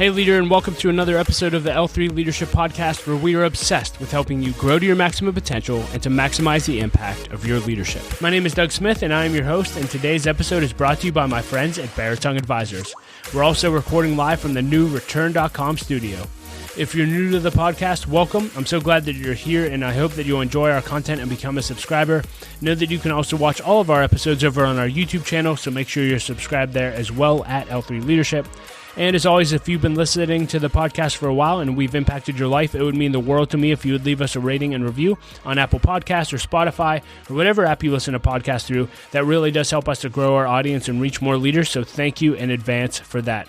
Hey leader, and welcome to another episode of the L3 Leadership Podcast, where we are obsessed with helping you grow to your maximum potential and to maximize the impact of your leadership. My name is Doug Smith, and I am your host, and today's episode is brought to you by my friends at Baritone Advisors. We're also recording live from the new Return.com studio. If you're new to the podcast, welcome. I'm so glad that you're here, and I hope that you'll enjoy our content and become a subscriber. Know that you can also watch all of our episodes over on our YouTube channel, so make sure you're subscribed there as well at L3 Leadership. And as always, if you've been listening to the podcast for a while and we've impacted your life, it would mean the world to me if you would leave us a rating and review on Apple Podcasts or Spotify or whatever app you listen to podcasts through. That really does help us to grow our audience and reach more leaders, so thank you in advance for that.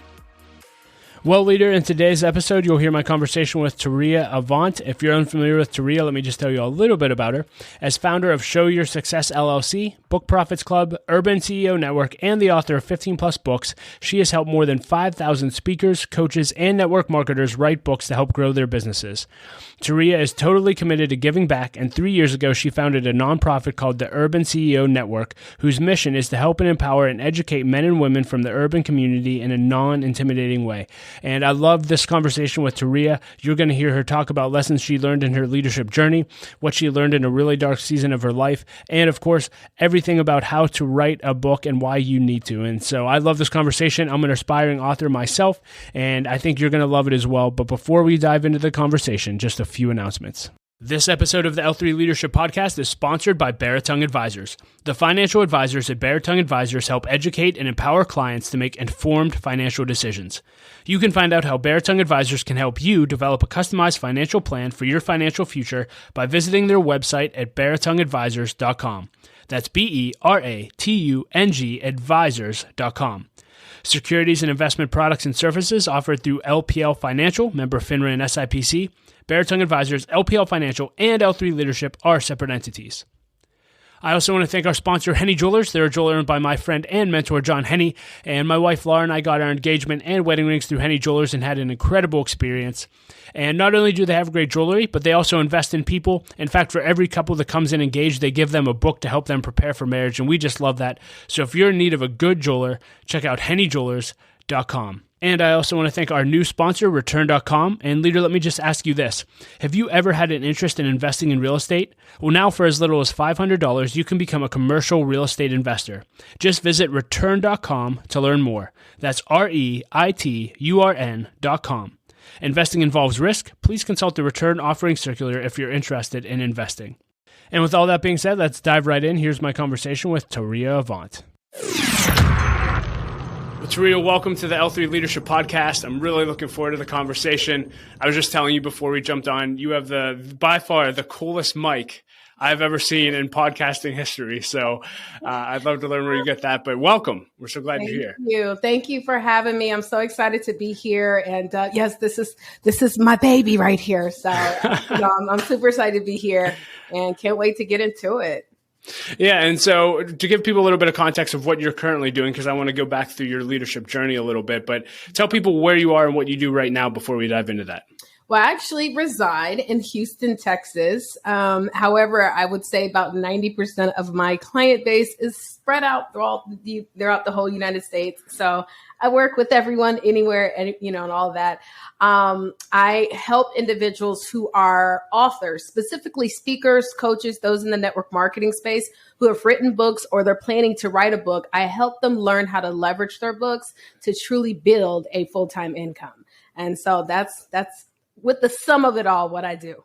Well, leader, in today's episode, you'll hear my conversation with Taurea Avant. If you're unfamiliar with Taurea, let me just tell you a little bit about her. As founder of Show Your Success LLC, Book Profits Club, Urban CEO Network, and the author of 15-plus books, she has helped more than 5,000 speakers, coaches, and network marketers write books to help grow their businesses. Taurea is totally committed to giving back, and 3 years ago, she founded a nonprofit called the Urban CEO Network, whose mission is to help and empower and educate men and women from the urban community in a non-intimidating way. And I love this conversation with Taurea. You're going to hear her talk about lessons she learned in her leadership journey, what she learned in a really dark season of her life, and of course, everything about how to write a book and why you need to. And so I love this conversation. I'm an aspiring author myself, and I think you're going to love it as well. But before we dive into the conversation, just a few announcements. This episode of the L3 Leadership Podcast is sponsored by Baritone Advisors. The financial advisors at Baritone Advisors help educate and empower clients to make informed financial decisions. You can find out how Baritone Advisors can help you develop a customized financial plan for your financial future by visiting their website at baritoneadvisors.com. That's BERATUNG advisors.com. Securities and investment products and services offered through LPL Financial, member FINRA and SIPC. Baritone Advisors, LPL Financial, and L3 Leadership are separate entities. I also want to thank our sponsor, Henny Jewelers. They're a jeweler owned by my friend and mentor, John Henny. And my wife, Laura, and I got our engagement and wedding rings through Henny Jewelers and had an incredible experience. And not only do they have great jewelry, but they also invest in people. In fact, for every couple that comes in engaged, they give them a book to help them prepare for marriage. And we just love that. So if you're in need of a good jeweler, check out hennyjewelers.com. And I also want to thank our new sponsor, Return.com. And leader, let me just ask you this. Have you ever had an interest in investing in real estate? Well, now for as little as $500, you can become a commercial real estate investor. Just visit Return.com to learn more. That's REITURN.com. Investing involves risk. Please consult the Return Offering Circular if you're interested in investing. And with all that being said, let's dive right in. Here's my conversation with Taurea Avant. Taurea, welcome to the L3 Leadership Podcast. I'm really looking forward to the conversation. I was just telling you before we jumped on, you have by far the coolest mic I've ever seen in podcasting history. So I'd love to learn where you get that, but welcome. We're so glad you're here. Thank you. Thank you for having me. I'm so excited to be here. And yes, this is my baby right here. So I'm super excited to be here and can't wait to get into it. Yeah. And so to give people a little bit of context of what you're currently doing, because I want to go back through your leadership journey a little bit, but tell people where you are and what you do right now before we dive into that. Well, I actually reside in Houston, Texas. However, I would say about 90% of my client base is spread out throughout the whole United States. So I work with everyone, anywhere, and and all that. I help individuals who are authors, specifically speakers, coaches, those in the network marketing space who have written books or they're planning to write a book. I help them learn how to leverage their books to truly build a full-time income. And so that's with the sum of it all, what I do.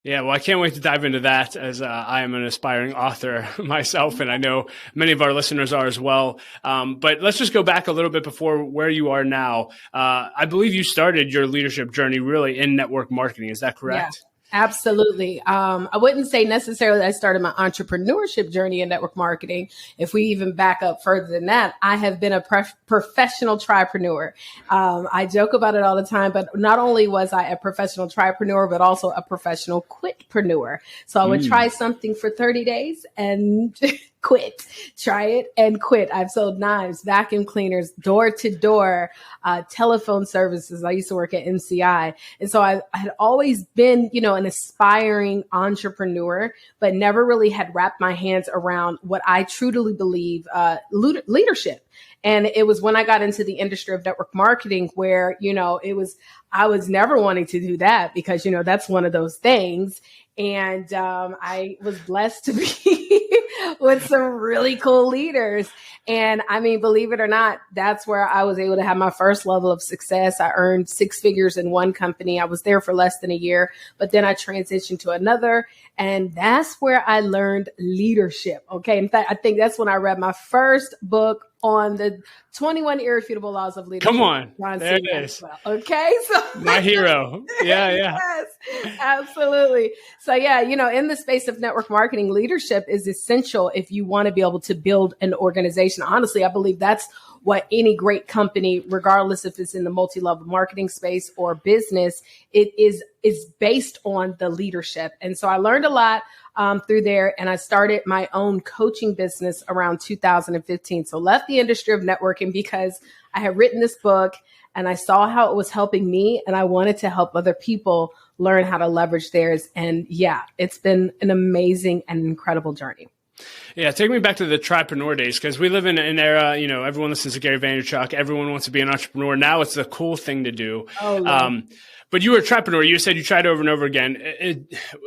Yeah, well, I can't wait to dive into that as I am an aspiring author myself, and I know many of our listeners are as well. But let's just go back a little bit before where you are now. I believe you started your leadership journey really in network marketing. Is that correct? Yeah. Absolutely. I wouldn't say necessarily that I started my entrepreneurship journey in network marketing. If we even back up further than that, I have been a professional tripreneur. I joke about it all the time, but not only was I a professional tripreneur, but also a professional quitpreneur. So I would try something for 30 days and quit, try it and quit. I've sold knives, vacuum cleaners, door to door, telephone services. I used to work at MCI. And so I had always been, an aspiring entrepreneur, but never really had wrapped my hands around what I truly believe, leadership. And it was when I got into the industry of network marketing where, I was never wanting to do that because, that's one of those things. And I was blessed to be with some really cool leaders. And I mean, believe it or not, that's where I was able to have my first level of success. I earned 6 figures in one company. I was there for less than a year, but then I transitioned to another. And that's where I learned leadership. Okay. In fact, I think that's when I read my first book on the 21 irrefutable laws of leadership. Come on. There it is. Okay. So my hero. Yeah. Yeah. Yes, absolutely. So yeah, in the space of network marketing, leadership is essential if you want to be able to build an organization. Honestly, I believe that's what any great company, regardless if it's in the multi-level marketing space or business, it is based on the leadership. And so I learned a lot through there, and I started my own coaching business around 2015. So left the industry of networking because I had written this book and I saw how it was helping me, and I wanted to help other people learn how to leverage theirs. And yeah, it's been an amazing and incredible journey. Yeah, take me back to the tripreneur days, because we live in an era, everyone listens to Gary Vaynerchuk. Everyone wants to be an entrepreneur. Now it's the cool thing to do. But you were a tripreneur. You said you tried over and over again.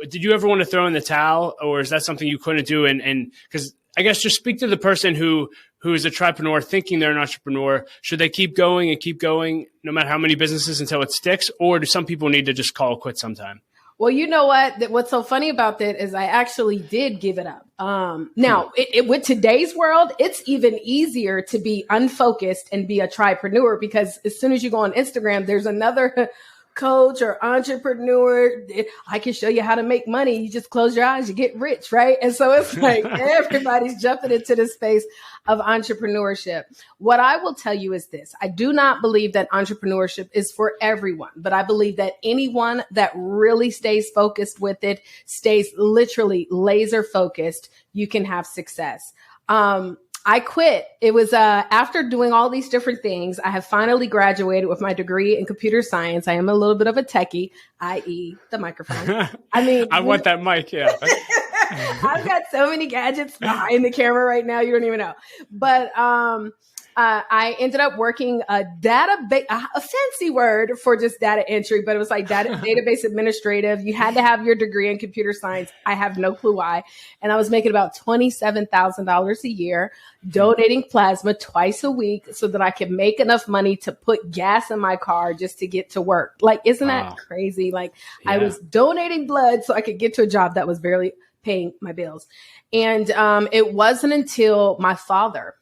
Did you ever want to throw in the towel, or is that something you couldn't do? And because I guess just speak to the person who is a tripreneur thinking they're an entrepreneur. Should they keep going no matter how many businesses until it sticks? Or do some people need to just call it quits sometime? Well, you know what? What's so funny about that is I actually did give it up. Now, with today's world, it's even easier to be unfocused and be a tripreneur, because as soon as you go on Instagram, there's another coach or entrepreneur. I can show you how to make money. You just close your eyes, you get rich, right? And so it's like everybody's jumping into the space of entrepreneurship. What I will tell you is this: I do not believe that entrepreneurship is for everyone, but I believe that anyone that really stays focused with it, stays literally laser focused, you can have success. I quit. It was after doing all these different things. I have finally graduated with my degree in computer science. I am a little bit of a techie, i.e. the microphone. I mean, I want that mic. Yeah. I've got so many gadgets behind the camera right now. You don't even know. But I ended up working a database, a fancy word for just data entry, but it was like database administrative. You had to have your degree in computer science. I have no clue why. And I was making about $27,000 a year, donating plasma twice a week so that I could make enough money to put gas in my car just to get to work. Like, isn't that crazy? Like, yeah. I was donating blood so I could get to a job that was barely paying my bills. And it wasn't until my father,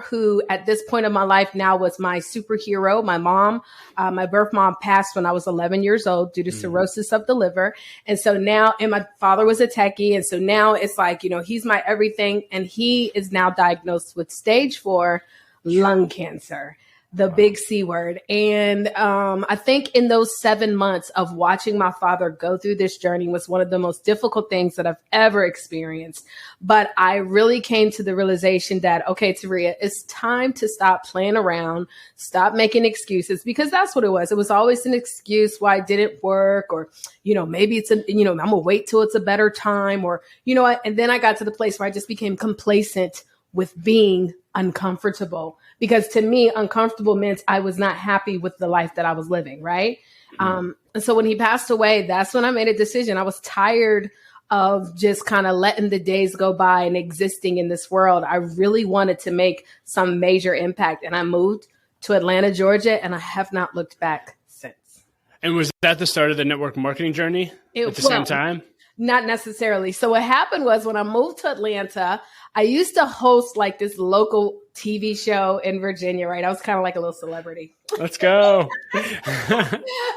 who at this point in my life now was my superhero, my mom, my birth mom passed when I was 11 years old due to cirrhosis of the liver. And so now, and my father was a techie. And so now it's like, he's my everything. And he is now diagnosed with stage 4 lung cancer, the big C word. And I think in those 7 months of watching my father go through this journey was one of the most difficult things that I've ever experienced. But I really came to the realization that, okay, Taurea, it's time to stop playing around, stop making excuses, because that's what it was. It was always an excuse why it didn't work, or, maybe it's I'm going to wait till it's a better time, or, and then I got to the place where I just became complacent with being uncomfortable, because to me, uncomfortable meant I was not happy with the life that I was living. Right. And so when he passed away, that's when I made a decision. I was tired of just kind of letting the days go by and existing in this world. I really wanted to make some major impact. And I moved to Atlanta, Georgia, and I have not looked back since. And was that the start of the network marketing journey at the same time? Not necessarily. So what happened was, when I moved to Atlanta, I used to host like this local TV show in Virginia, right? I was kind of like a little celebrity. Let's go.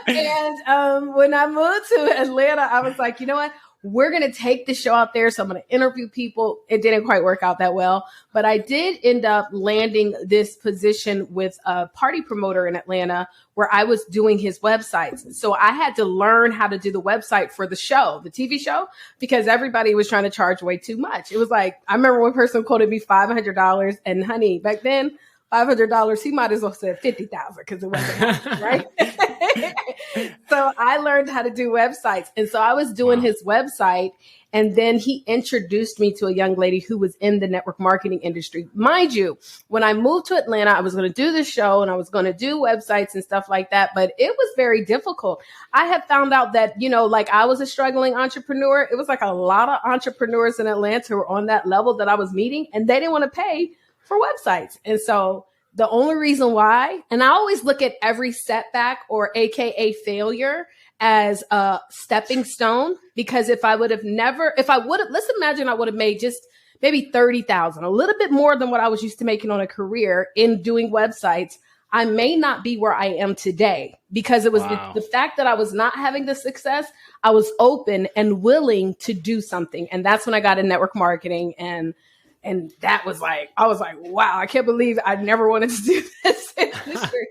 And when I moved to Atlanta, I was like, you know what? We're going to take the show out there. So I'm going to interview people. It didn't quite work out that well, but I did end up landing this position with a party promoter in Atlanta where I was doing his websites. So I had to learn how to do the website for the show, the TV show, because everybody was trying to charge way too much. It was like, I remember one person quoted me $500, and honey, back then, $500, he might as well said 50,000 because it wasn't right. So I learned how to do websites. And so I was doing his website, And then he introduced me to a young lady who was in the network marketing industry. Mind you, when I moved to Atlanta, I was going to do this show and I was going to do websites and stuff like that, but it was very difficult. I had found out that, like I was a struggling entrepreneur. It was like a lot of entrepreneurs in Atlanta who were on that level that I was meeting, and they didn't want to pay for websites. And so the only reason why, and I always look at every setback or AKA failure as a stepping stone, because let's imagine I would have made just maybe 30,000, a little bit more than what I was used to making on a career in doing websites. I may not be where I am today because it was the fact that I was not having the success. I was open and willing to do something. And that's when I got in network marketing. And that was like, I was like, wow, I can't believe I never wanted to do this industry.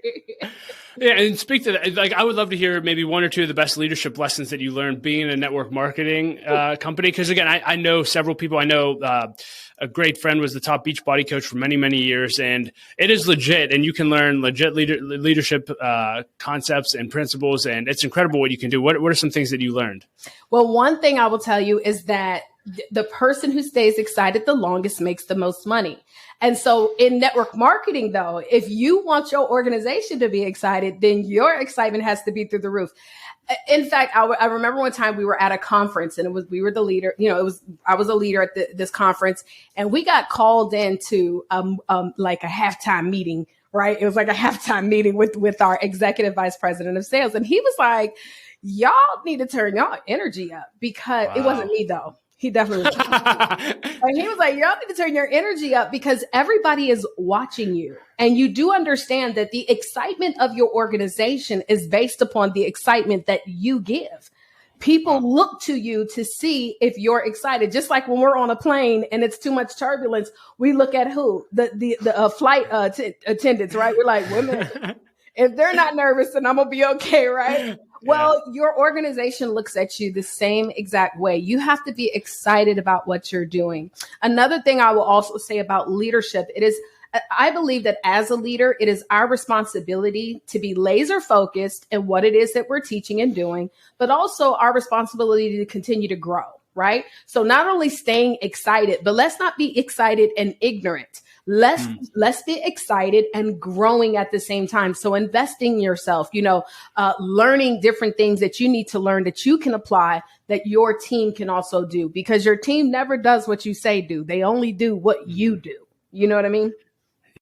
Yeah, and speak to that, like I would love to hear maybe one or two of the best leadership lessons that you learned being in a network marketing company. Because again, I know several people. I know a great friend was the top beach body coach for many, many years, and it is legit. And you can learn legit leadership concepts and principles, and it's incredible what you can do. What are some things that you learned? Well, one thing I will tell you is that the person who stays excited the longest makes the most money. And so in network marketing, though, if you want your organization to be excited, then your excitement has to be through the roof. In fact, I remember one time we were at a conference and we were the leader. I was a leader at this conference, and we got called into like a halftime meeting, right? It was like a halftime meeting with our executive vice president of sales. And he was like, y'all need to turn y'all energy up, because It wasn't me though. He definitely was. And he was like, y'all need to turn your energy up because everybody is watching you. And you do understand that the excitement of your organization is based upon the excitement that you give. People look to you to see if you're excited. Just like when we're on a plane and it's too much turbulence, we look at who? The flight attendants, right? We're like, women, if they're not nervous, then I'm going to be okay, right? Well, your organization looks at you the same exact way. You have to be excited about what you're doing. Another thing I will also say about leadership, I believe that as a leader, it is our responsibility to be laser focused in what it is that we're teaching and doing, but also our responsibility to continue to grow, right? So not only staying excited, but let's not be excited and ignorant. Let's be excited and growing at the same time. So investing in yourself, learning different things that you need to learn that you can apply, that your team can also do, because your team never does what you say do. They only do what you do. You know what I mean?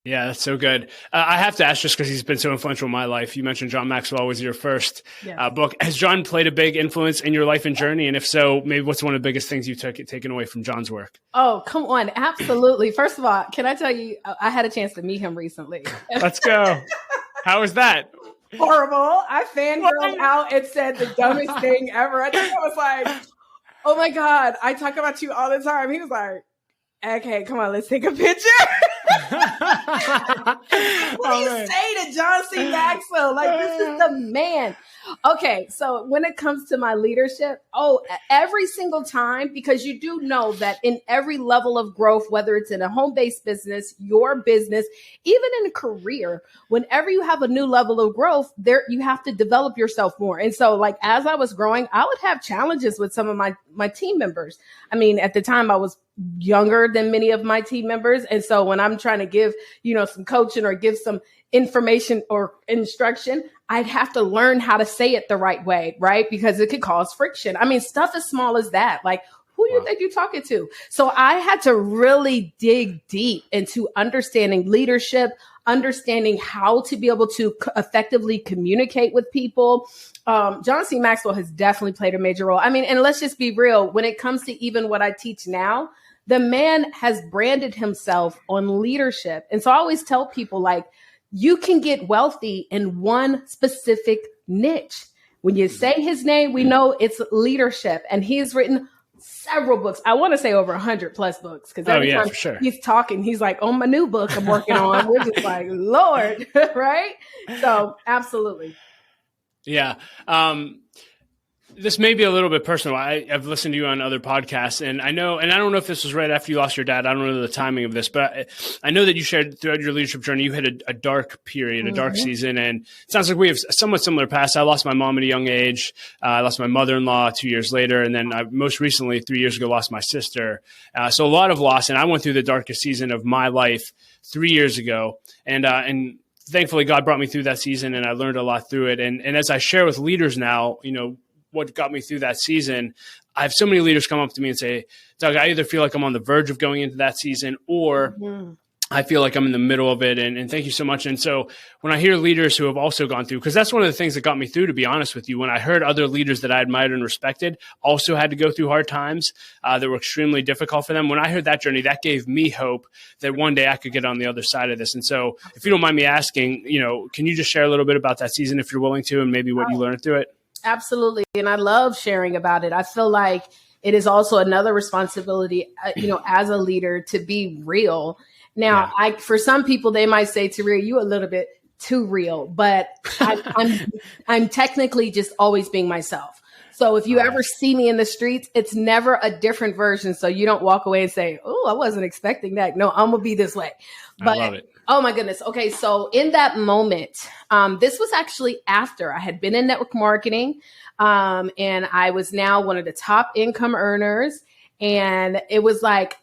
Yeah, that's so good. I have to ask, just because he's been so influential in my life. You mentioned John Maxwell was your first book. Has John played a big influence in your life and journey? And if so, maybe what's one of the biggest things you've taken away from John's work? Oh, come on. Absolutely. First of all, can I tell you, I had a chance to meet him recently. Let's go. How was that? Horrible. I fangirled out and said the dumbest thing ever. I think I was like, oh my God, I talk about you all the time. He was like, okay, come on, let's take a picture. What do you say to John C. Maxwell? Like, this is the man. Okay, so when it comes to my leadership, every single time, because you do know that in every level of growth, whether it's in a home-based business, your business, even in a career, whenever you have a new level of growth, you have to develop yourself more. And so, like, as I was growing, I would have challenges with some of my team members. I mean, at the time, I was younger than many of my team members. And so when I'm trying to give, some coaching or give some information or instruction, I'd have to learn how to say it the right way, right? Because it could cause friction. I mean, stuff as small as that, like, who do you think you're talking to? So I had to really dig deep into understanding leadership, understanding how to be able to effectively communicate with people. John C. Maxwell has definitely played a major role. I mean, and let's just be real, when it comes to even what I teach now, the man has branded himself on leadership. And so I always tell people, like, you can get wealthy in one specific niche. When you say his name, we know it's leadership. And he's written several books. I want to say over 100 plus books. Because every time for sure. He's talking, he's like, oh, my new book I'm working on. We're just like, Lord, right? So absolutely. Yeah. This may be a little bit personal. I've listened to you on other podcasts, and I know, and I don't know if this was right after you lost your dad. I don't know the timing of this, but I know that you shared throughout your leadership journey, you had a dark period, a dark season, and it sounds like we have somewhat similar past. I lost my mom at a young age. I lost my mother-in-law 2 years later, and then I most recently, 3 years ago, lost my sister. So a lot of loss, and I went through the darkest season of my life 3 years ago, and thankfully God brought me through that season, and I learned a lot through it. And as I share with leaders now, what got me through that season, I have so many leaders come up to me and say, Doug, I either feel like I'm on the verge of going into that season, or I feel like I'm in the middle of it. And thank you so much. And so when I hear leaders who have also gone through, because that's one of the things that got me through, to be honest with you, when I heard other leaders that I admired and respected also had to go through hard times that were extremely difficult for them. When I heard that journey, that gave me hope that one day I could get on the other side of this. And so if you don't mind me asking, can you just share a little bit about that season if you're willing to, and maybe what you learned through it? Absolutely. And I love sharing about it. I feel like it is also another responsibility, as a leader, to be real. Now, for some people, they might say, Taurea, you a little bit too real, but I'm technically just always being myself. So if you ever see me in the streets, it's never a different version. So you don't walk away and say, oh, I wasn't expecting that. No, I'm going to be this way. But I love it. Oh my goodness. Okay. So in that moment, this was actually after I had been in network marketing, and I was now one of the top income earners. And it was like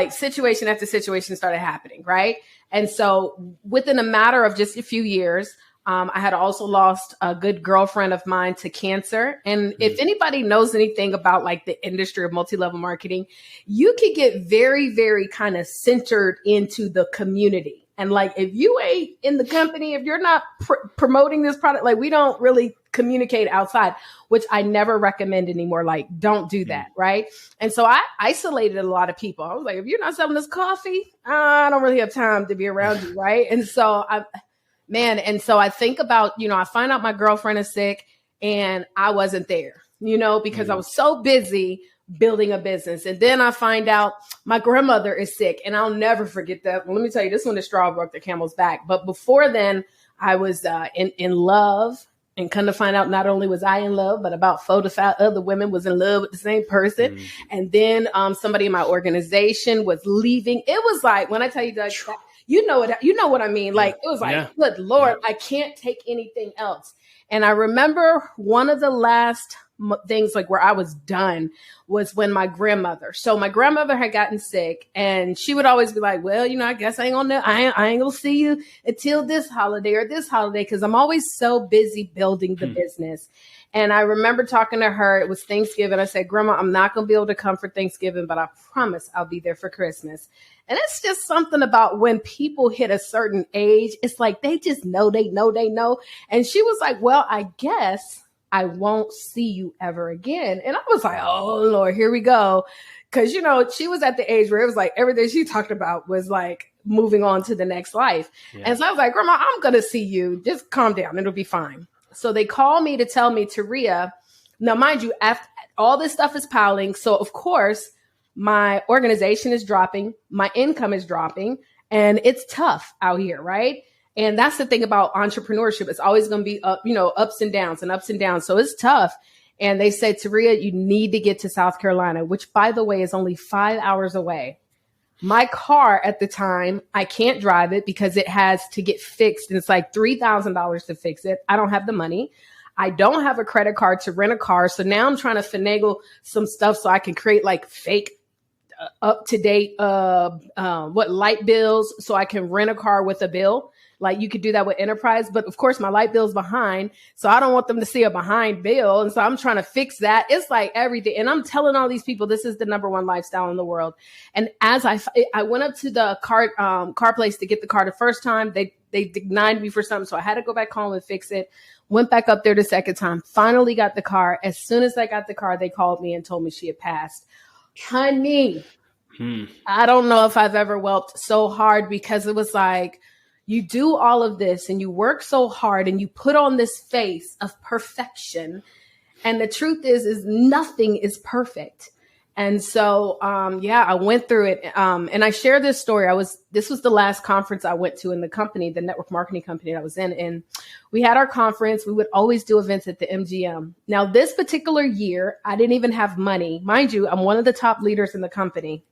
situation after situation started happening. Right. And so within a matter of just a few years, I had also lost a good girlfriend of mine to cancer. And if anybody knows anything about like the industry of multi-level marketing, you could get very, very kind of centered into the community. And like, if you ain't in the company, if you're not promoting this product, like we don't really communicate outside, which I never recommend anymore. Like, don't do that. Right. And so I isolated a lot of people. I was like, if you're not selling this coffee, I don't really have time to be around you. Right. And so and so I think about, I find out my girlfriend is sick and I wasn't there, because I was so busy building a business. And then I find out my grandmother is sick, and I'll never forget that. Well, let me tell you, this one, the straw broke the camel's back. But before then, I was in love, and come to find out, not only was I in love, but about 4 to 5 other women was in love with the same person. And then somebody in my organization was leaving. It was like, when I tell you, Doug, you know what I mean? Like, it was like, good Lord, I can't take anything else. And I remember one of the last things like where I was done was when my grandmother had gotten sick, and she would always be like, well, I guess I ain't gonna see you until this holiday or this holiday, because I'm always so busy building the business. And I remember talking to her, it was Thanksgiving. I said, Grandma, I'm not going to be able to come for Thanksgiving, but I promise I'll be there for Christmas. And it's just something about when people hit a certain age, it's like, they just know, they know. And she was like, well, I guess I won't see you ever again. And I was like, oh Lord, here we go. Cause she was at the age where it was like everything she talked about was like moving on to the next life. Yeah. And so I was like, Grandma, I'm going to see you. Just calm down. It'll be fine. So they call me to tell me, Taurea, now mind you, after all this stuff is piling. So of course my organization is dropping, my income is dropping, and it's tough out here. Right. And that's the thing about entrepreneurship. It's always going to be ups and downs and ups and downs. So it's tough. And they said, Taurea, you need to get to South Carolina, which by the way is only 5 hours away. My car at the time, I can't drive it because it has to get fixed. And it's like $3,000 to fix it. I don't have the money. I don't have a credit card to rent a car. So now I'm trying to finagle some stuff so I can create like fake up to date light bills so I can rent a car with a bill. Like you could do that with Enterprise, but of course my light bill's behind. So I don't want them to see a behind bill. And so I'm trying to fix that. It's like everything. And I'm telling all these people, this is the number one lifestyle in the world. And as I went up to the car place to get the car the first time, they denied me for something. So I had to go back home and fix it. Went back up there the second time, finally got the car. As soon as I got the car, they called me and told me she had passed. Honey, I don't know if I've ever wept so hard, because it was like, you do all of this and you work so hard and you put on this face of perfection. And the truth is nothing is perfect. And so, I went through it. And I share this story. This was the last conference I went to in the company, the network marketing company that I was in. And we had our conference. We would always do events at the MGM. Now, this particular year, I didn't even have money. Mind you, I'm one of the top leaders in the company.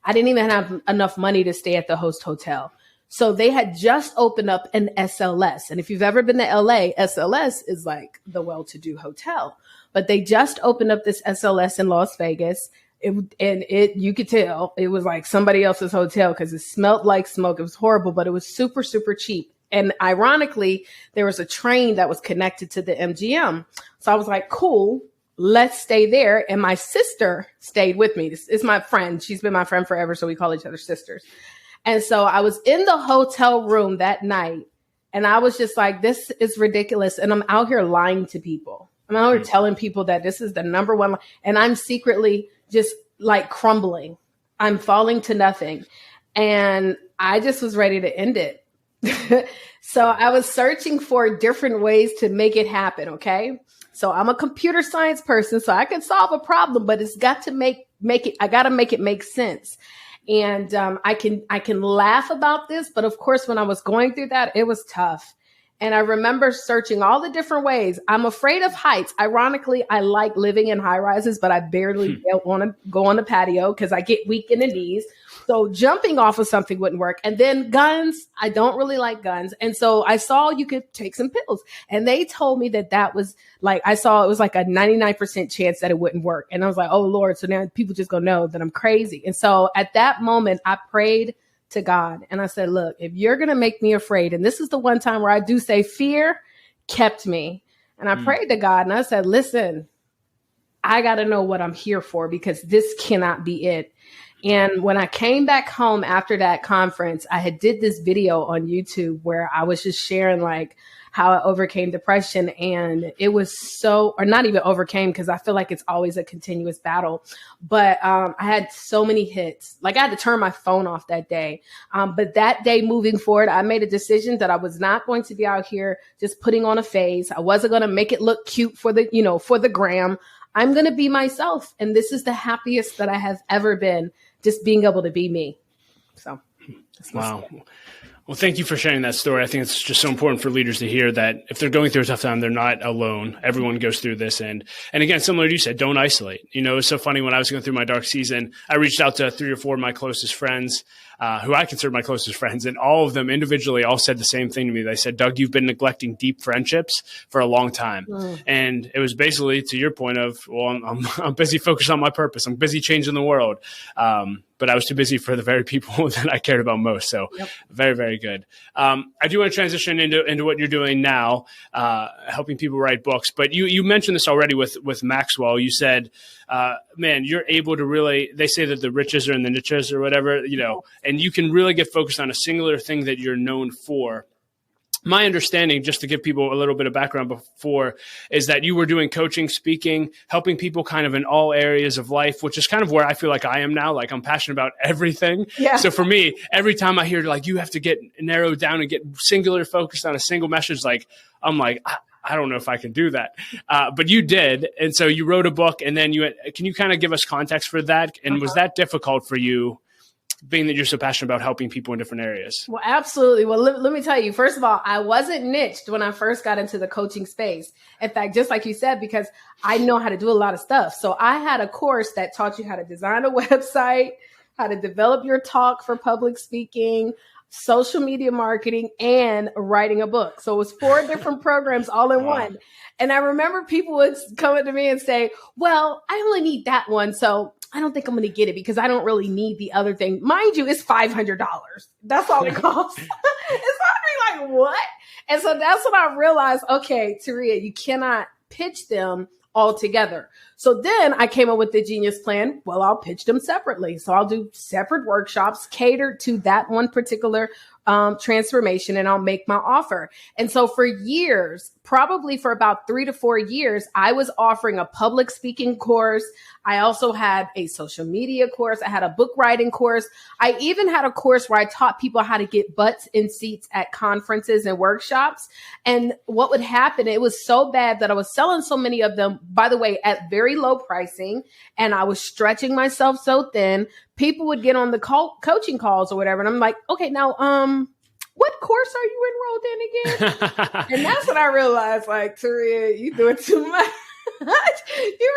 I didn't even have enough money to stay at the host hotel. So they had just opened up an SLS. And if you've ever been to LA, SLS is like the well-to-do hotel. But they just opened up this SLS in Las Vegas. You could tell it was like somebody else's hotel because it smelled like smoke. It was horrible, but it was super, super cheap. And ironically, there was a train that was connected to the MGM. So I was like, cool, let's stay there. And my sister stayed with me. This is my friend. She's been my friend forever. So we call each other sisters. And so I was in the hotel room that night and I was just like, this is ridiculous. And I'm out here lying to people. I'm out here telling people that this is the number one. And I'm secretly just like crumbling. I'm falling to nothing. And I just was ready to end it. So I was searching for different ways to make it happen. Okay. So I'm a computer science person, so I can solve a problem, but it's got to make it, I got to make it make sense. And I can laugh about this, but of course, when I was going through that, it was tough. And I remember searching all the different ways. I'm afraid of heights. Ironically, I like living in high rises, but I barely want to go on the patio because I get weak in the knees. So jumping off of something wouldn't work. And then guns, I don't really like guns. And so I saw you could take some pills. And they told me that was like, I saw it was like a 99% chance that it wouldn't work. And I was like, oh Lord, so now people just gonna know that I'm crazy. And so at that moment, I prayed to God. And I said, look, if you're going to make me afraid, and this is the one time where I do say fear kept me. And I prayed to God and I said, listen, I got to know what I'm here for because this cannot be it. And when I came back home after that conference, I had did this video on YouTube where I was just sharing like how I overcame depression. And it was or not even overcame because I feel like it's always a continuous battle. But I had so many hits. Like I had to turn my phone off that day. But that day moving forward, I made a decision that I was not going to be out here just putting on a face. I wasn't going to make it look cute for the gram. I'm going to be myself. And this is the happiest that I have ever been, just being able to be me. So that's wow. Well, thank you for sharing that story. I think it's just so important for leaders to hear that if they're going through a tough time, they're not alone. Everyone goes through this. And again, similar to you said, don't isolate. You know, it's so funny when I was going through my dark season, I reached out to 3 or 4 of my closest friends, who I consider my closest friends, and all of them individually all said the same thing to me. They said, Doug, you've been neglecting deep friendships for a long time. And it was basically to your point of, well, I'm busy focused on my purpose. I'm busy changing the world. But I was too busy for the very people that I cared about most. So very, very good. I do want to transition into what you're doing now, helping people write books. But you mentioned this already with Maxwell. You said, man, you're able to really, they say that the riches are in the niches or whatever, you know, and you can really get focused on a singular thing that you're known for. My understanding, just to give people a little bit of background before, is that you were doing coaching, speaking, helping people kind of in all areas of life, which is kind of where I feel like I am now. Like I'm passionate about everything. Yeah. So for me, every time I hear like you have to get narrowed down and get singular focused on a single message, like I'm like, I don't know if I can do that. But you did. And so you wrote a book and then can you kind of give us context for that? And was that difficult for you? Being that you're so passionate about helping people in different areas? Well, absolutely. Well, let me tell you, first of all, I wasn't niched when I first got into the coaching space. In fact, just like you said, because I know how to do a lot of stuff. So I had a course that taught you how to design a website, how to develop your talk for public speaking, social media marketing, and writing a book. So it was 4 different programs all in one. And I remember people would come up to me and say, well, I only need that one. So I don't think I'm going to get it because I don't really need the other thing. Mind you, it's $500. That's all it costs. It's not like, what? And so that's when I realized, okay, Taurea, you cannot pitch them all together. So then I came up with the genius plan. Well, I'll pitch them separately. So I'll do separate workshops catered to that one particular transformation, and I'll make my offer. And so for years, probably for about 3 to 4 years, I was offering a public speaking course. I also had a social media course. I had a book writing course. I even had a course where I taught people how to get butts in seats at conferences and workshops. And what would happen, it was so bad that I was selling so many of them, by the way, at very very low pricing and I was stretching myself so thin. People would get on the coaching calls or whatever. And I'm like, okay, now, what course are you enrolled in again? And that's when I realized, like, Taurea, you doing too much. You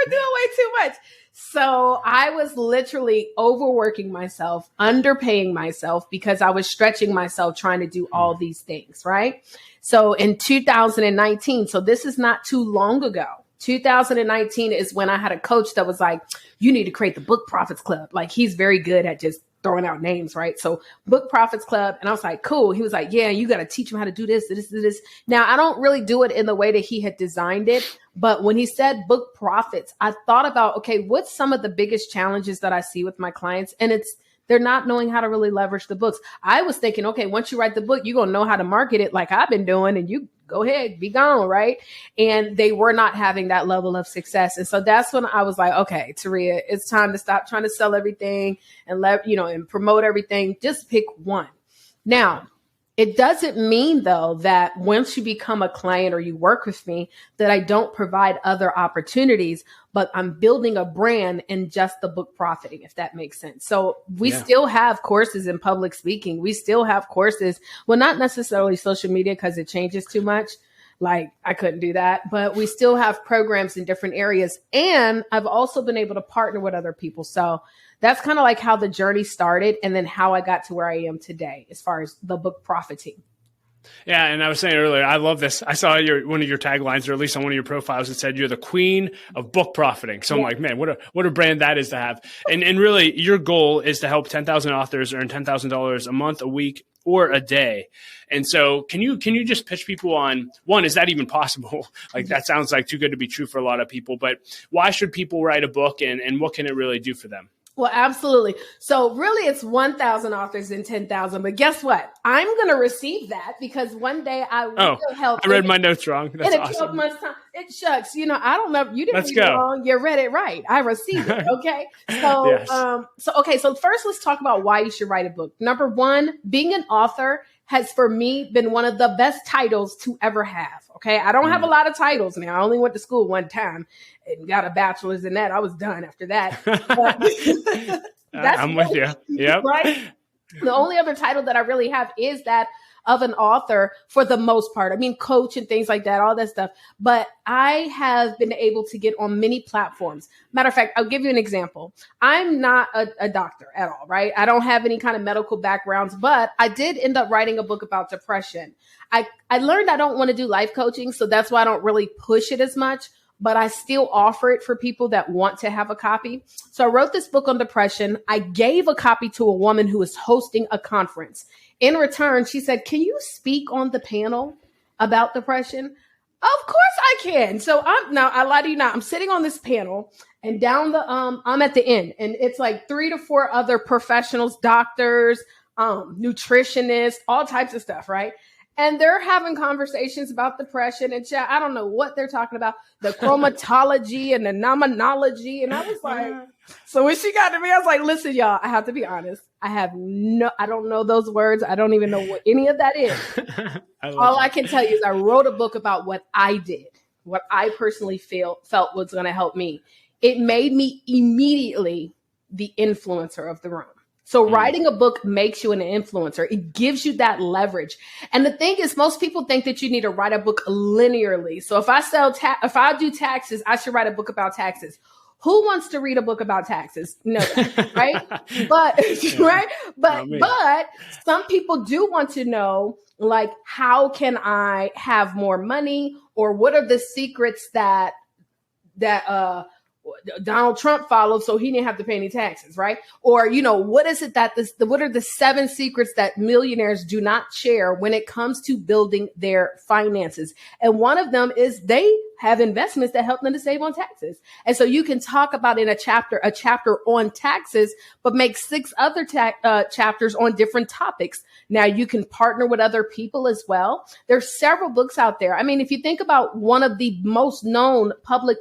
were doing way too much. So I was literally overworking myself, underpaying myself because I was stretching myself trying to do all these things, right? So in 2019, so this is not too long ago, 2019 is when I had a coach that was like, you need to create the Book Profits Club. Like, he's very good at just throwing out names, right? So Book Profits Club. And I was like, cool. He was like, yeah, you got to teach him how to do this. Now, I don't really do it in the way that he had designed it. But when he said book profits, I thought about, okay, what's some of the biggest challenges that I see with my clients? And they're not knowing how to really leverage the books. I was thinking, okay, once you write the book, you're going to know how to market it like I've been doing, and you go ahead, be gone, right? And they were not having that level of success. And so that's when I was like, okay, Taurea, it's time to stop trying to sell everything and and promote everything. Just pick one. Now, it doesn't mean, though, that once you become a client or you work with me, that I don't provide other opportunities, but I'm building a brand in just the book profiting, if that makes sense. So we still have courses in public speaking. We still have courses. Well, not necessarily social media because it changes too much. Like, I couldn't do that, but we still have programs in different areas. And I've also been able to partner with other people. So that's kind of like how the journey started and then how I got to where I am today as far as the book profiting. Yeah, and I was saying earlier, I love this. I saw one of your taglines, or at least on one of your profiles, that said you're the queen of book profiting. So I'm like, man, what a brand that is to have. And really, your goal is to help 10,000 authors earn $10,000 a month, a week, or a day. And so can you just pitch people on, one, is that even possible? Like, that sounds like too good to be true for a lot of people, but why should people write a book, and what can it really do for them? Well, absolutely. So really it's 1,000 authors and 10,000, but guess what? I'm going to receive that because one day I will help. I read my notes wrong. That's awesome. It shucks. I don't know. You didn't read it wrong. You read it right. I received it. Okay. So, yes. So first let's talk about why you should write a book. Number one, being an author has for me been one of the best titles to ever have. Okay. I don't have a lot of titles now. I only went to school one time and got a bachelor's in that. I was done after that. I'm with you. Yep. Right. The only other title that I really have is that of an author for the most part. I mean, coach and things like that, all that stuff. But I have been able to get on many platforms. Matter of fact, I'll give you an example. I'm not a doctor at all, right? I don't have any kind of medical backgrounds, but I did end up writing a book about depression. I learned I don't want to do life coaching, so that's why I don't really push it as much, but I still offer it for people that want to have a copy. So I wrote this book on depression. I gave a copy to a woman who was hosting a conference. In return, she said, can you speak on the panel about depression? Of course I can. So I lie to you not. I'm sitting on this panel and down I'm at the end, and it's like 3 to 4 other professionals, doctors, nutritionists, all types of stuff, right? And they're having conversations about depression and I don't know what they're talking about, the chromatology and the nomenology. And I was like, so when she got to me, I was like, listen, y'all, I have to be honest. I don't know those words. I don't even know what any of that is. All I can tell you is I wrote a book about what I did, what I personally felt was going to help me. It made me immediately the influencer of the room. So writing a book makes you an influencer. It gives you that leverage. And the thing is, most people think that you need to write a book linearly. So if I do taxes, I should write a book about taxes. Who wants to read a book about taxes? No, right? Right? But some people do want to know, like, how can I have more money, or what are the secrets that Donald Trump followed so he didn't have to pay any taxes, right? Or, what is it what are the 7 secrets that millionaires do not share when it comes to building their finances? And one of them is they have investments that help them to save on taxes. And so you can talk about in a chapter on taxes, but make 6 other chapters on different topics. Now you can partner with other people as well. There's several books out there. I mean, if you think about one of the most known public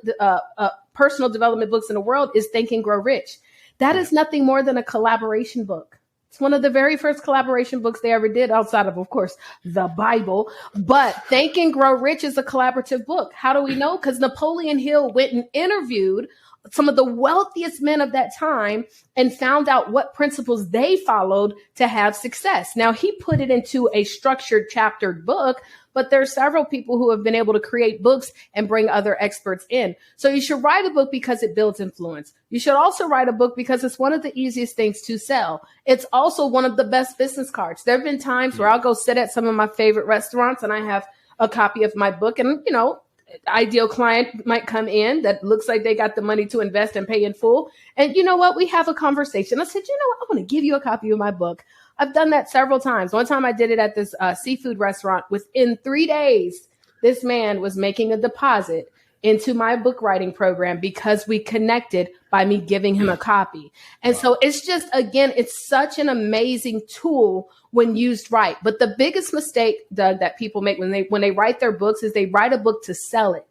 personal development books in the world is Think and Grow Rich. That is nothing more than a collaboration book. It's one of the very first collaboration books they ever did outside of course, the Bible. But Think and Grow Rich is a collaborative book. How do we know? Because Napoleon Hill went and interviewed some of the wealthiest men of that time and found out what principles they followed to have success. Now, he put it into a structured, chaptered book, but there are several people who have been able to create books and bring other experts in. So you should write a book because it builds influence. You should also write a book because it's one of the easiest things to sell. It's also one of the best business cards. There have been times where I'll go sit at some of my favorite restaurants and I have a copy of my book, and, you know, ideal client might come in that looks like they got the money to invest and pay in full. And you know what? We have a conversation. I said, you know what? I want to give you a copy of my book. I've done that several times. One time I did it at this seafood restaurant. Within 3 days, this man was making a deposit into my book writing program because we connected by me giving him a copy. And so it's just, again, it's such an amazing tool when used right. But the biggest mistake, Doug, that people make when they write their books is they write a book to sell it.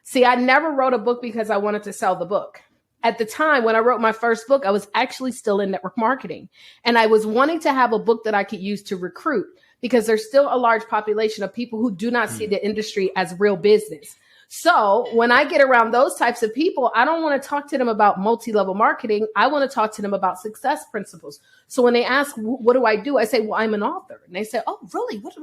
See, I never wrote a book because I wanted to sell the book. At the time when I wrote my first book, I was actually still in network marketing, and I was wanting to have a book that I could use to recruit, because there's still a large population of people who do not see the industry as real business. So when I get around those types of people, I don't want to talk to them about multi-level marketing. I want to talk to them about success principles. So when they ask, what do I do? I say, well, I'm an author. And they say, oh, really? What?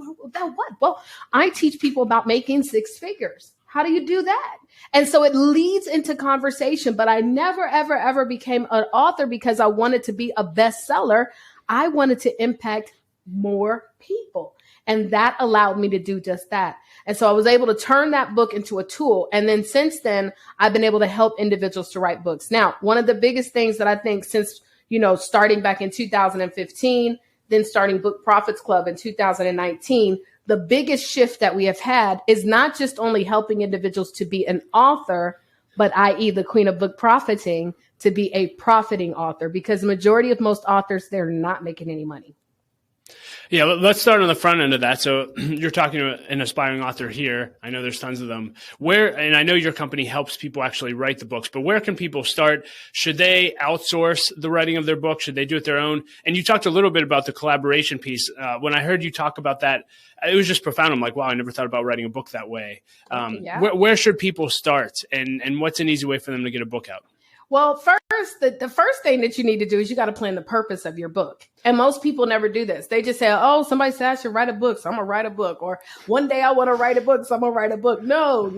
Well, I teach people about making 6 figures. How do you do that? And so it leads into conversation, but I never, ever, ever became an author because I wanted to be a bestseller. I wanted to impact more people. And that allowed me to do just that. And so I was able to turn that book into a tool. And then since then, I've been able to help individuals to write books. Now, one of the biggest things that I think since, starting back in 2015, then starting Book Profits Club in 2019, the biggest shift that we have had is not just only helping individuals to be an author, but i.e. the queen of book profiting, to be a profiting author, because the majority of most authors, they're not making any money. Yeah, let's start on the front end of that. So you're talking to an aspiring author here. I know there's tons of them. And I know your company helps people actually write the books, but where can people start? Should they outsource the writing of their book? Should they do it their own? And you talked a little bit about the collaboration piece. When I heard you talk about that, it was just profound. I'm like, wow, I never thought about writing a book that way. Where should people start? And what's an easy way for them to get a book out? Well, first, the first thing that you need to do is you got to plan the purpose of your book. And most people never do this. They just say, oh, somebody said I should write a book, so I'm going to write a book. Or one day I want to write a book, so I'm going to write a book. No.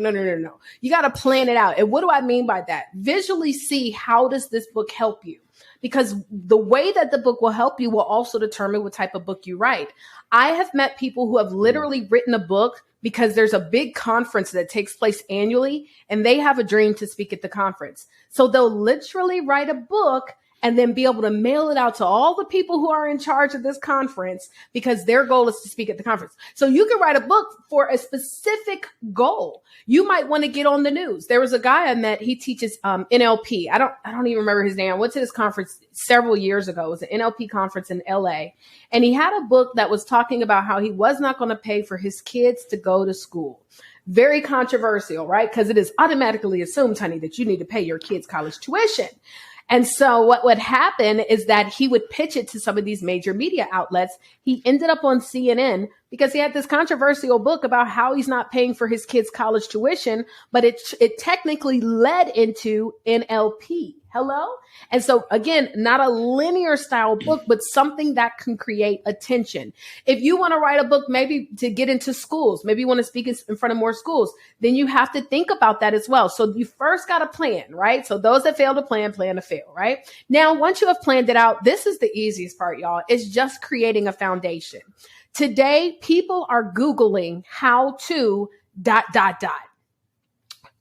You got to plan it out. And what do I mean by that? Visually see, how does this book help you? Because the way that the book will help you will also determine what type of book you write. I have met people who have literally written a book because there's a big conference that takes place annually, and they have a dream to speak at the conference. So they'll literally write a book and then be able to mail it out to all the people who are in charge of this conference, because their goal is to speak at the conference. So you can write a book for a specific goal. You might want to get on the news. There was a guy I met, he teaches NLP. I don't even remember his name. I went to this conference several years ago. It was an NLP conference in LA. And he had a book that was talking about how he was not going to pay for his kids to go to school. Very controversial, right? Because it is automatically assumed, honey, that you need to pay your kids' college tuition. And so what would happen is that he would pitch it to some of these major media outlets. He ended up on CNN because he had this controversial book about how he's not paying for his kids' college tuition, but it technically led into NLP. Hello? And so again, not a linear style book, but something that can create attention. If you want to write a book, maybe to get into schools, maybe you want to speak in front of more schools, then you have to think about that as well. So you first got to plan, right? So those that fail to plan to fail, right? Now, once you have planned it out, this is the easiest part, y'all. It's just creating a foundation. Today, people are Googling how to ...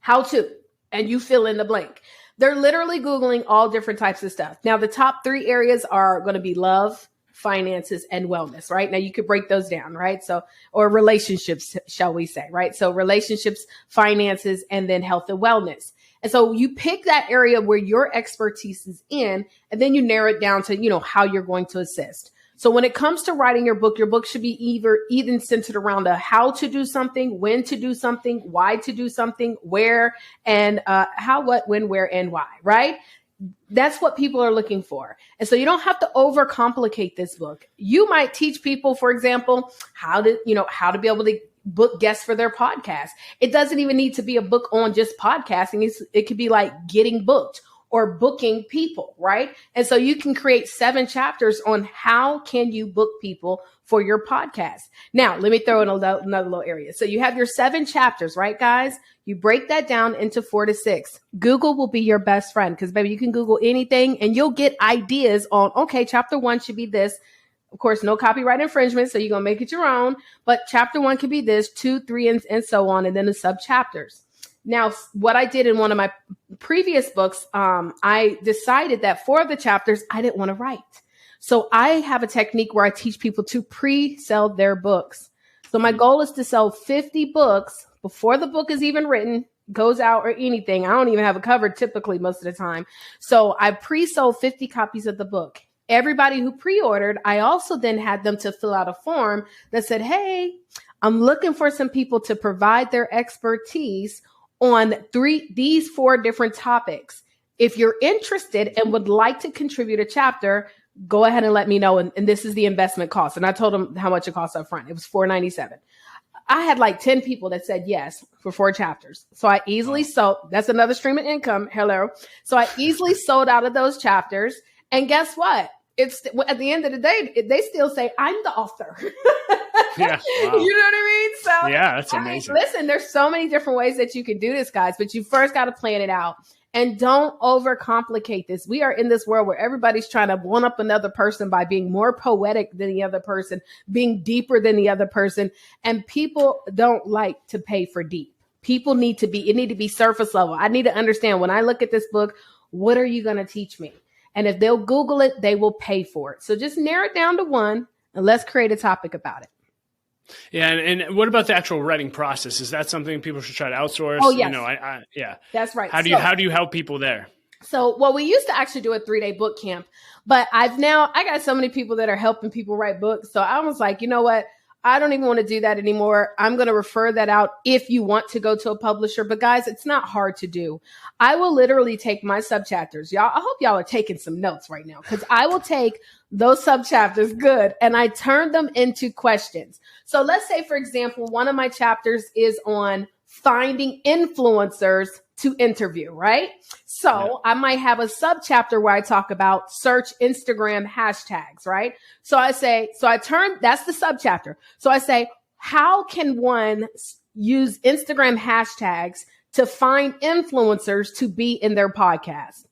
How to, and you fill in the blank. They're literally Googling all different types of stuff. Now, the top 3 areas are going to be love, finances, and wellness, right? Now, you could break those down, right? So, or relationships, shall we say, right? So relationships, finances, and then health and wellness. And so you pick that area where your expertise is in, and then you narrow it down to, how you're going to assist. So when it comes to writing your book should be even centered around how to do something, when to do something, why to do something, where, and how, what, when, where, and why, right? That's what people are looking for. And so you don't have to overcomplicate this book. You might teach people, for example, how to be able to book guests for their podcast. It doesn't even need to be a book on just podcasting. It could be like getting booked or booking people, right? And so you can create 7 chapters on how can you book people for your podcast. Now, let me throw in another little area. So you have your 7 chapters, right, guys? You break that down into 4 to 6. Google will be your best friend because, baby, you can Google anything and you'll get ideas on, okay, chapter 1 should be this. Of course, no copyright infringement, so you're going to make it your own. But chapter 1 could be this, 2, 3, and so on, and then the sub-chapters. Now, what I did in one of my previous books, I decided that 4 of the chapters I didn't want to write. So I have a technique where I teach people to pre-sell their books. So my goal is to sell 50 books before the book is even written, goes out or anything. I don't even have a cover typically most of the time. So I pre-sold 50 copies of the book. Everybody who pre-ordered, I also then had them to fill out a form that said, hey, I'm looking for some people to provide their expertise on these 4 different topics. If you're interested and would like to contribute a chapter, go ahead and let me know. And this is the investment cost. And I told them how much it costs up front. It was $497. I had like 10 people that said yes for 4 chapters. So I easily sold. That's another stream of income. Hello. So I easily sold out of those chapters. And guess what? It's at the end of the day, they still say I'm the author. Yeah, wow. You know what I mean? So yeah, that's amazing. Listen, there's so many different ways that you can do this, guys, but you first got to plan it out. And don't overcomplicate this. We are in this world where everybody's trying to one up another person by being more poetic than the other person, being deeper than the other person. And people don't like to pay for deep. People need to be surface level. I need to understand when I look at this book, what are you going to teach me? And if they'll Google it, they will pay for it. So just narrow it down to 1 and let's create a topic about it. Yeah. And what about the actual writing process? Is that something people should try to outsource? Oh, yes. Yeah. That's right. How do you help people there? So, well, we used to actually do a 3-day boot camp, but I got so many people that are helping people write books. So I was like, you know what? I don't even want to do that anymore. I'm going to refer that out if you want to go to a publisher. But guys, it's not hard to do. I will literally take my subchapters. Y'all, I hope y'all are taking some notes right now because I will take those subchapters, good, and I turn them into questions. So let's say, for example, one of my chapters is on finding influencers to interview, right? So I might have a subchapter where I talk about search Instagram hashtags, right? So that's the subchapter. So I say, how can one use Instagram hashtags to find influencers to be in their podcast?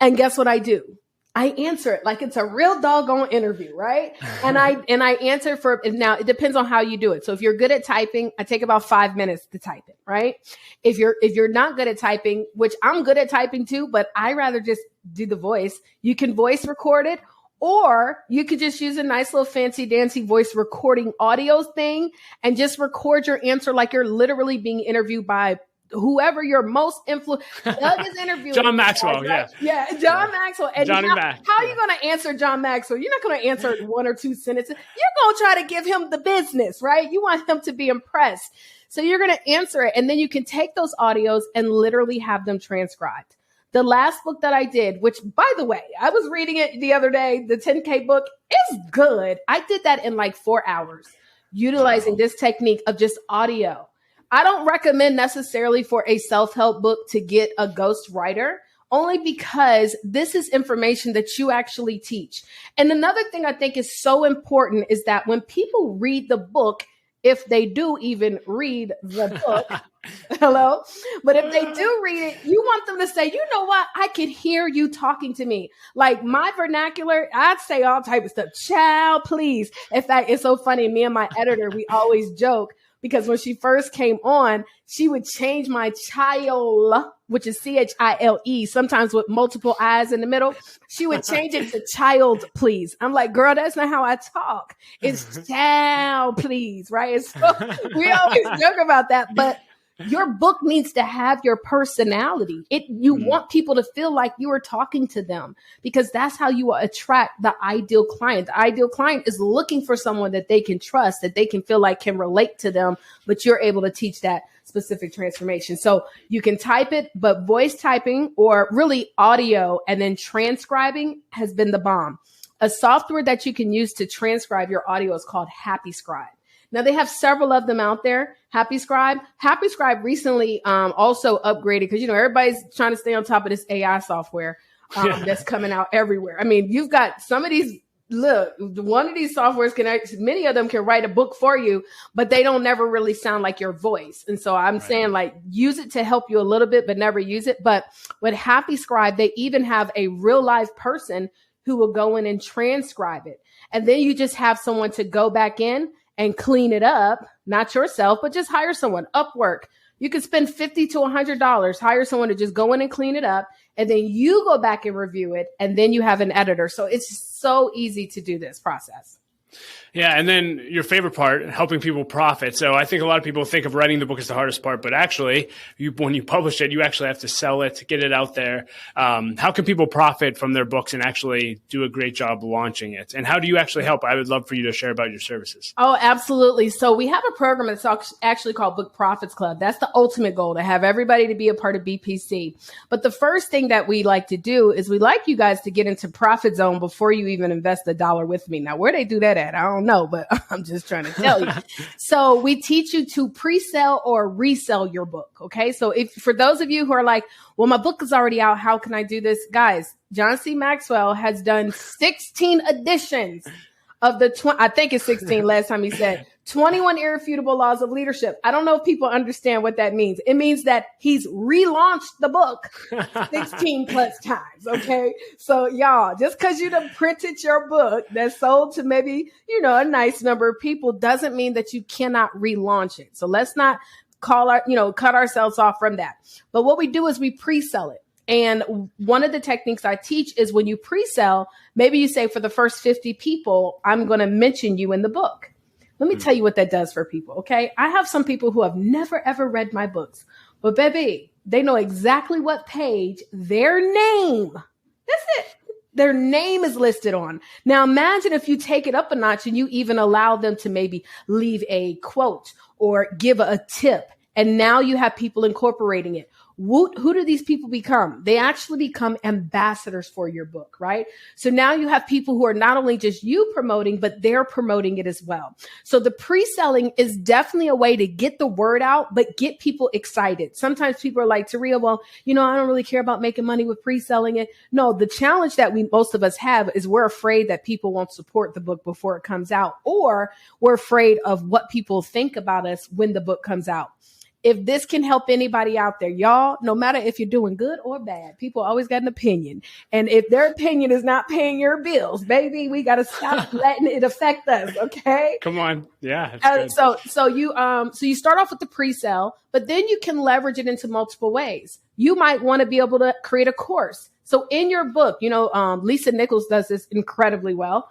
And guess what I do? I answer it like it's a real doggone interview, right? And I answer now it depends on how you do it. So if you're good at typing, I take about 5 minutes to type it, right? If you're not good at typing, which I'm good at typing too, but I rather just do the voice. You can voice record it, or you could just use a nice little fancy dancy voice recording audio thing and just record your answer like you're literally being interviewed by whoever your most Doug is interviewing. John Maxwell, guys, right? Yeah, John Maxwell. And how are you going to answer John Maxwell? You're not going to answer 1 or 2 sentences. You're going to try to give him the business, right? You want him to be impressed. So you're going to answer it. And then you can take those audios and literally have them transcribed. The last book that I did, which, by the way, I was reading it the other day, the 10K book, is good. I did that in like 4 hours, utilizing this technique of just audio. I don't recommend necessarily for a self-help book to get a ghost writer, only because this is information that you actually teach. And another thing I think is so important is that when people read the book, if they do even read the book, hello, but if they do read it, you want them to say, you know what? I could hear you talking to me. Like my vernacular, I'd say all type of stuff. Child, please. In fact, it's so funny. Me and my editor, we always joke. Because when she first came on, she would change my child, which is CHILE, sometimes with multiple I's in the middle. She would change it to child, please. I'm like, girl, that's not how I talk. It's child, please, right? So we always joke about that. But your book needs to have your personality. You want people to feel like you are talking to them, because that's how you will attract the ideal client. The ideal client is looking for someone that they can trust, that they can feel like can relate to them, but you're able to teach that. specific transformation. So you can type it, but voice typing or really audio and then transcribing has been the bomb. A software that you can use to transcribe your audio is called Happy Scribe. Now they have several of them out there. Happy Scribe recently also upgraded because, everybody's trying to stay on top of this AI software that's coming out everywhere. I mean, you've got some of these. Look, one of these softwares many of them can write a book for you, but they don't never really sound like your voice. And so I'm saying use it to help you a little bit, but never use it. But with Happy Scribe, they even have a real life person who will go in and transcribe it. And then you just have someone to go back in and clean it up, not yourself, but just hire someone. Upwork. You can spend $50 to $100, hire someone to just go in and clean it up. And then you go back and review it. And then you have an editor. So it's so easy to do this process. Yeah. And then your favorite part, helping people profit. So I think a lot of people think of writing the book as the hardest part, but actually when you publish it, you actually have to sell it, get it out there. How can people profit from their books and actually do a great job launching it? And how do you actually help? I would love for you to share about your services. Oh, absolutely. So we have a program that's actually called Book Profits Club. That's the ultimate goal, to have everybody to be a part of BPC. But the first thing that we like to do is we like you guys to get into profit zone before you even invest $1 with me. Now, where they do that at, I don't know, but I'm just trying to tell you. So we teach you to pre-sell or resell your book. Okay. So for those of you who are like, well, my book is already out, how can I do this? Guys, John C. Maxwell has done 16 editions of I think it's 16 last time he said, 21 irrefutable laws of leadership. I don't know if people understand what that means. It means that he's relaunched the book 16 plus times. Okay. So y'all, just because you done printed your book that's sold to maybe, a nice number of people doesn't mean that you cannot relaunch it. So let's not cut ourselves off from that. But what we do is we pre-sell it. And one of the techniques I teach is when you pre-sell, maybe you say for the first 50 people, I'm going to mention you in the book. Let me tell you what that does for people. Okay. I have some people who have never, ever read my books, but baby, they know exactly what page their name. That's it. Their name is listed on. Now imagine if you take it up a notch and you even allow them to maybe leave a quote or give a tip. And now you have people incorporating it. Who do these people become? They actually become ambassadors for your book, right? So now you have people who are not only just you promoting, but they're promoting it as well. So the pre-selling is definitely a way to get the word out, but get people excited. Sometimes people are like, Taurea, well, I don't really care about making money with pre-selling it. No, the challenge that most of us have is we're afraid that people won't support the book before it comes out, or we're afraid of what people think about us when the book comes out. If this can help anybody out there, y'all, no matter if you're doing good or bad, people always got an opinion. And if their opinion is not paying your bills, baby, we got to stop letting it affect us. Okay. Come on. Yeah. So you start off with the pre-sale, but then you can leverage it into multiple ways. You might want to be able to create a course. So in your book, Lisa Nichols does this incredibly well.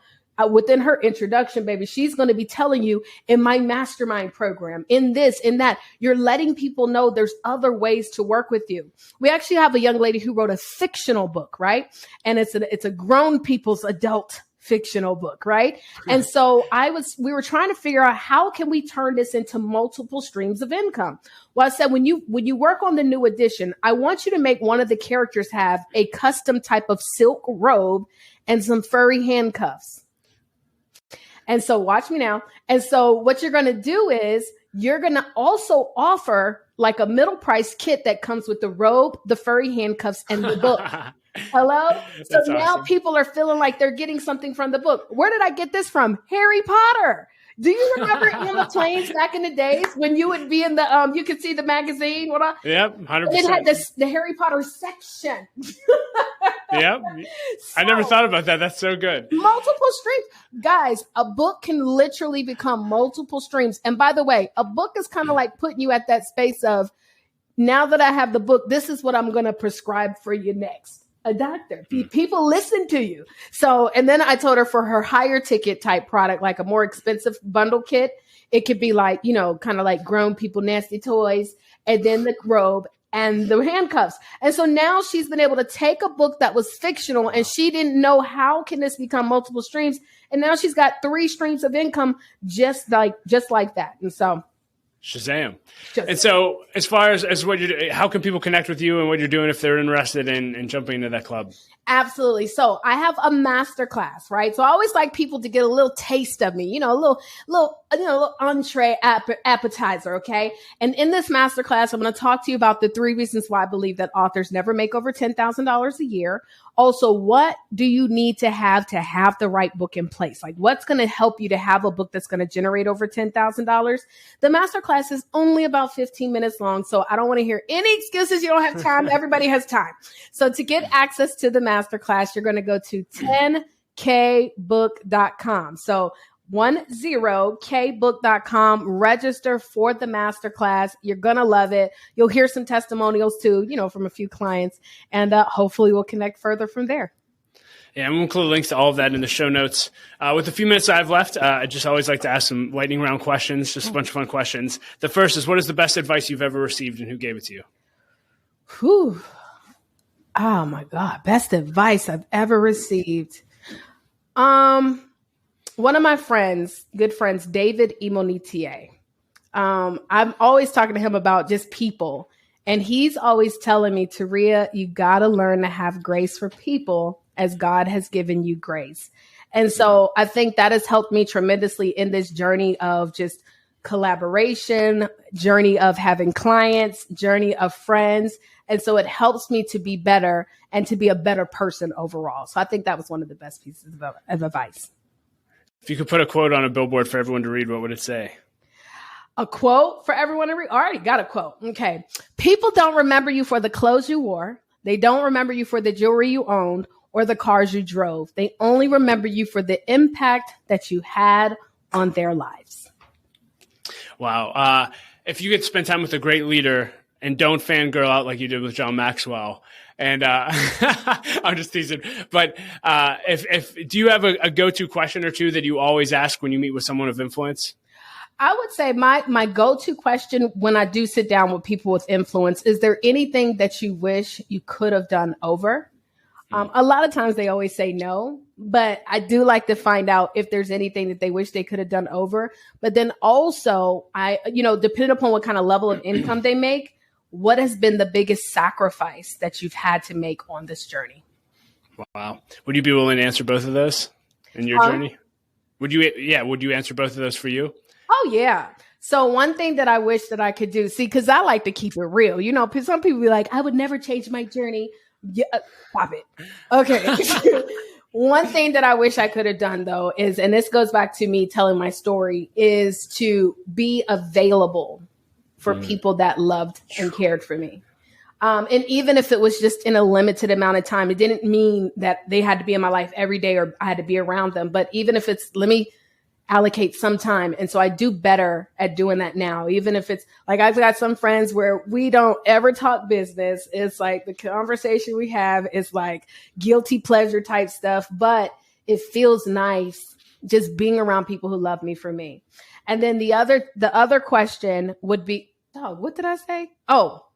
Within her introduction, baby, she's going to be telling you in my mastermind program, in this, in that, you're letting people know there's other ways to work with you. We actually have a young lady who wrote a fictional book, right? And it's a grown people's adult fictional book, right? And so we were trying to figure out how can we turn this into multiple streams of income? Well, I said, when you work on the new edition, I want you to make one of the characters have a custom type of silk robe and some furry handcuffs. And so watch me now. And so what you're going to do is you're going to also offer like a middle price kit that comes with the robe, the furry handcuffs, and the book. Hello? So now awesome. People are feeling like they're getting something from the book. Where did I get this from? Harry Potter. Do you remember Emma Plains back in the days when you would be in the, you could see the magazine? Yep, 100%. It had the Harry Potter section. Yep. I never thought about that. That's so good. Multiple streams. Guys, a book can literally become multiple streams. And by the way, a book is kind of like putting you at that space of, now that I have the book, this is what I'm going to prescribe for you next. A doctor. People listen to you. So, and then I told her for her higher ticket type product, like a more expensive bundle kit, it could be like, kind of like grown people, nasty toys, and then the robe and the handcuffs. And so now she's been able to take a book that was fictional and she didn't know how can this become multiple streams. And now she's got 3 streams of income just like that. And so Shazam. And so as far as what you're doing, how can people connect with you and what you're doing if they're interested in jumping into that club? Absolutely. So I have a masterclass, right? So I always like people to get a little taste of me, a little entree appetizer. Okay. And in this masterclass, I'm going to talk to you about the 3 reasons why I believe that authors never make over $10,000 a year. Also, what do you need to have the right book in place? Like, what's going to help you to have a book that's going to generate over $10,000? The masterclass is only about 15 minutes long, so I don't want to hear any excuses. You don't have time. Everybody has time. So to get access to the masterclass, you're going to go to 10kbook.com. So 10kbook.com, register for the masterclass. You're going to love it. You'll hear some testimonials too, from a few clients, and hopefully we'll connect further from there. Yeah, and we'll include links to all of that in the show notes. With the few minutes I have left, I just always like to ask some lightning round questions, just a bunch of fun questions. The first is, what is the best advice you've ever received and who gave it to you? Whew. Oh my God. Best advice I've ever received. One of my good friends, David Imonitier. I'm always talking to him about just people. And he's always telling me, Taurea, you got to learn to have grace for people as God has given you grace. And so I think that has helped me tremendously in this journey of just collaboration, journey of having clients, journey of friends. And so it helps me to be better and to be a better person overall. So I think that was one of the best pieces of advice. If you could put a quote on a billboard for everyone to read, what would it say? A quote for everyone to read? I already got a quote. Okay. People don't remember you for the clothes you wore. They don't remember you for the jewelry you owned or the cars you drove. They only remember you for the impact that you had on their lives. Wow. If you could spend time with a great leader and don't fangirl out like you did with John Maxwell, and I'm just teasing. But do you have a go-to question or two that you always ask when you meet with someone of influence? I would say my go-to question when I do sit down with people with influence, is there anything that you wish you could have done over? A lot of times they always say no, but I do like to find out if there's anything that they wish they could have done over. But then also, depending upon what kind of level of income they make, what has been the biggest sacrifice that you've had to make on this journey? Wow. Would you be willing to answer both of those in your journey? Would you answer both of those for you? Oh, yeah. So one thing that I wish that I could do, because I like to keep it real. Some people be like, I would never change my journey. Yeah, stop it. Okay. One thing that I wish I could have done, though, is, and this goes back to me telling my story, is to be available for people that loved and cared for me. And even if it was just in a limited amount of time, it didn't mean that they had to be in my life every day or I had to be around them. But even if it's, let me allocate some time. And so I do better at doing that now, even if it's like, I've got some friends where we don't ever talk business. It's like the conversation we have is like guilty pleasure type stuff, but it feels nice just being around people who love me for me. And then the other question would be, what did I say? Oh,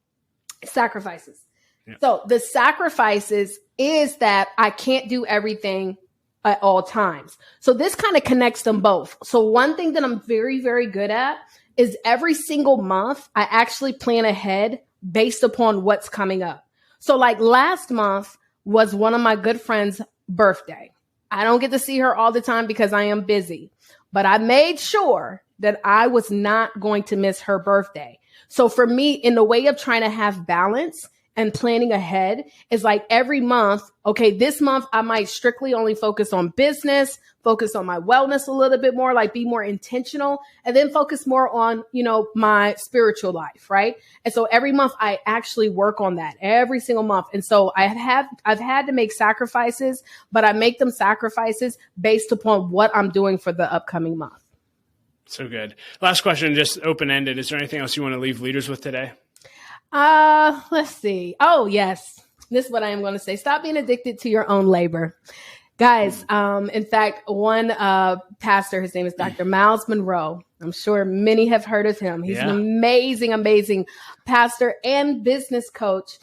sacrifices. Yeah. So the sacrifices is that I can't do everything at all times. So this kind of connects them both. So one thing that I'm very, very good at is every single month, I actually plan ahead based upon what's coming up. So like last month was one of my good friends' birthday. I don't get to see her all the time because I am busy, but I made sure that I was not going to miss her birthday. So for me, in the way of trying to have balance and planning ahead, is like every month, okay, this month I might strictly only focus on business, focus on my wellness a little bit more, like be more intentional, and then focus more on, my spiritual life, right? And so every month I actually work on that every single month. And so I've had to make sacrifices, but I make them sacrifices based upon what I'm doing for the upcoming month. So good. Last question, just open-ended. Is there anything else you want to leave leaders with today? Let's see. Oh, yes. This is what I am going to say. Stop being addicted to your own labor. Guys, in fact, one pastor, his name is Dr. Miles Monroe. I'm sure many have heard of him. He's an amazing, amazing pastor and business coach.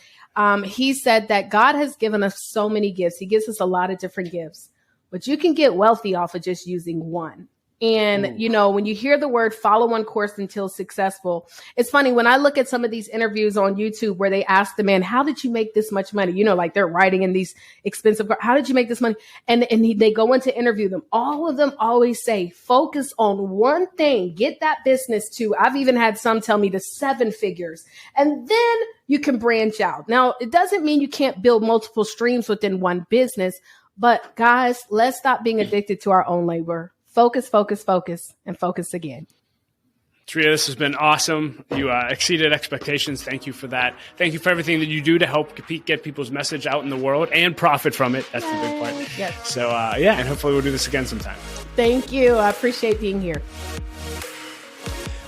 He said that God has given us so many gifts. He gives us a lot of different gifts, but you can get wealthy off of just using one. And, you know, when you hear the word follow one course until successful, it's funny when I look at some of these interviews on YouTube where they ask the man, how did you make this much money? You know, like they're writing in these expensive, how did you make this money? And they go in to interview them. All of them always say, focus on one thing, get that business to, I've even had some tell me to 7 figures, and then you can branch out. Now, it doesn't mean you can't build multiple streams within one business, but guys, let's stop being addicted to our own labor. Focus, focus, focus, and focus again. Taurea, this has been awesome. You exceeded expectations. Thank you for that. Thank you for everything that you do to help get people's message out in the world and profit from it. That's the big part. Yes. So, and hopefully we'll do this again sometime. Thank you. I appreciate being here.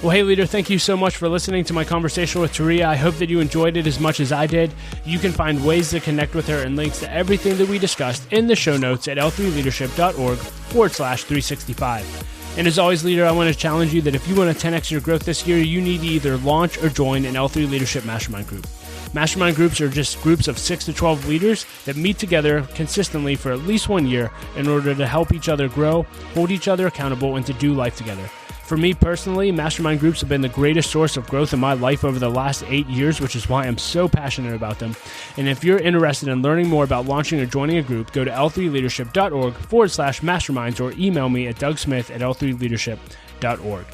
Well, hey, leader, thank you so much for listening to my conversation with Taurea. I hope that you enjoyed it as much as I did. You can find ways to connect with her and links to everything that we discussed in the show notes at l3leadership.org/365. And as always, leader, I want to challenge you that if you want to 10x your growth this year, you need to either launch or join an L3 Leadership Mastermind Group. Mastermind groups are just groups of 6 to 12 leaders that meet together consistently for at least 1 year in order to help each other grow, hold each other accountable, and to do life together. For me personally, mastermind groups have been the greatest source of growth in my life over the last 8 years, which is why I'm so passionate about them. And if you're interested in learning more about launching or joining a group, go to l3leadership.org/masterminds or email me at dougsmith@l3leadership.org.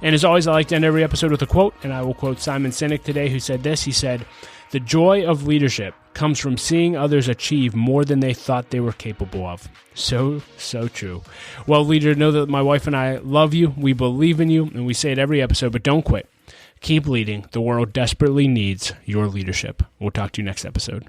And as always, I like to end every episode with a quote, and I will quote Simon Sinek today, who said this. He said, "The joy of leadership comes from seeing others achieve more than they thought they were capable of." So true. Well, leader, know that my wife and I love you, we believe in you, and we say it every episode, but don't quit. Keep leading. The world desperately needs your leadership. We'll talk to you next episode.